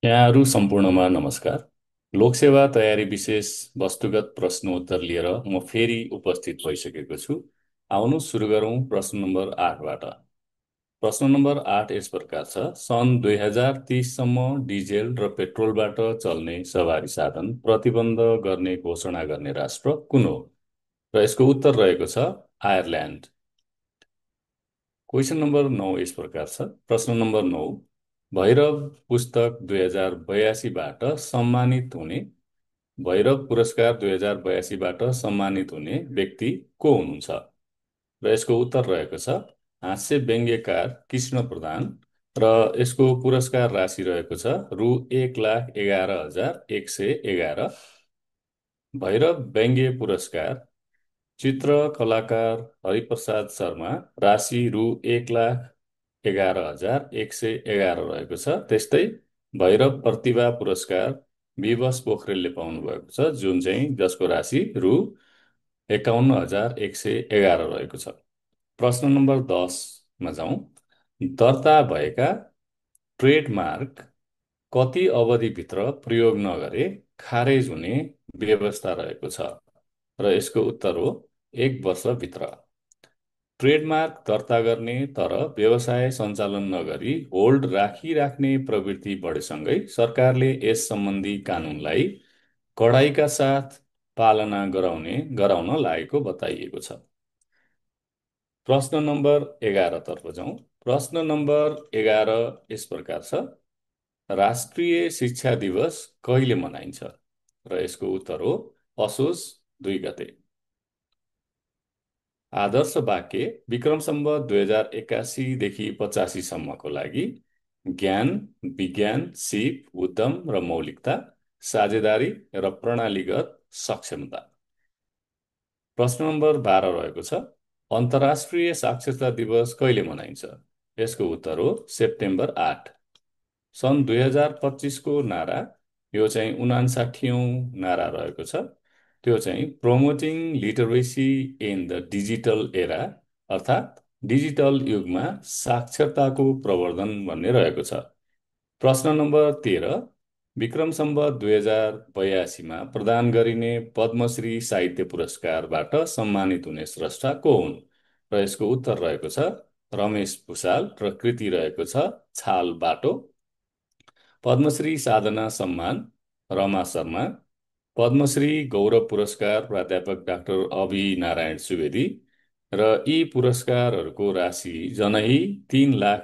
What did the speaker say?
यहाँहरू सम्पूर्णमा नमस्कार। लोकसेवा तयारी विशेष वस्तुगत प्रश्नोत्तर लिएर म फेरि उपस्थित भइसकेको छु। आउनु सुरु गरौँ प्रश्न नम्बर 8बाट। प्रश्न नम्बर 8 यस प्रकार छ। सन् 2030सम्म डिजेल र पेट्रोलबाट चल्ने सवारी साधन प्रतिबन्ध गर्ने घोषणा गर्ने राष्ट्र कुन हो? र यसको उत्तर रहेको छ आयरल्यान्ड। क्वेसन नम्बर 9 यस प्रकार छ। प्रश्न नम्बर 9, भैरव पुस्तक 2082बाट सम्मानित हुने भैरव पुरस्कार 2082बाट सम्मानित हुने व्यक्ति को हुनुहुन्छ? र यसको उत्तर रहेको छ हास्य व्यङ्ग्यकार कृष्ण प्रधान। र यसको पुरस्कार राशि रहेको छ रु 1,11,111। भैरव व्यङ्ग्य पुरस्कार चित्रकलाकार हरिप्रसाद शर्मा, राशि रु 1,11,111 रहेको छ। त्यस्तै भैरव प्रतिभा पुरस्कार विवश पोखरेलले पाउनु भएको छ, जुन चाहिँ जसको राशि रु 51,111 रहेको छ। प्रश्न नम्बर 10मा जाउँ। दर्ता भएका ट्रेडमार्क कति अवधिभित्र प्रयोग नगरे खारेज हुने व्यवस्था रहेको छ? र यसको उत्तर हो 1 वर्षभित्र। ट्रेडमार्क दर्ता गर्ने तर व्यवसाय सञ्चालन नगरी होल्ड राखिराख्ने प्रवृत्ति बढेसँगै सरकारले यस सम्बन्धी कानुनलाई कडाइका साथ पालना गराउन लागेको बताइएको छ। प्रश्न नम्बर 11 तर्फ जाउँ। प्रश्न नम्बर 11 यस प्रकार छ। राष्ट्रिय शिक्षा दिवस कहिले मनाइन्छ? र यसको उत्तर हो असोज 2 गते। आदर्श वाक्य विक्रम सम्वत 2081देखि 85सम्मको लागि ज्ञान, विज्ञान, सिप, उद्यम र मौलिकता, साझेदारी र प्रणालीगत सक्षमता। प्रश्न नम्बर 12 रहेको छ। अन्तर्राष्ट्रिय साक्षरता दिवस कहिले मनाइन्छ? यसको उत्तर हो सेप्टेम्बर 8। सन् 2025को नारा, यो चाहिँ 59औँ नारा रहेको छ। त्यो चाहिँ promoting literacy in the digital era, अर्थात् डिजिटल युगमा साक्षरताको प्रवर्धन भन्ने रहेको छ। प्रश्न नम्बर 13, विक्रम सम्वत 2082मा प्रदान गरिने पद्मश्री साहित्य पुरस्कारबाट सम्मानित हुने स्रष्टा को हुन्? र यसको उत्तर रहेको छ रमेश भुषाल र कृति रहेको छ छाल बाटो। पद्मश्री साधना सम्मान रमा शर्मा। पद्मश्री गौरव पुरस्कार प्राध्यापक डाक्टर अभि नारायण सुवेदी। र यी पुरस्कारहरूको राशि जनही 3 लाख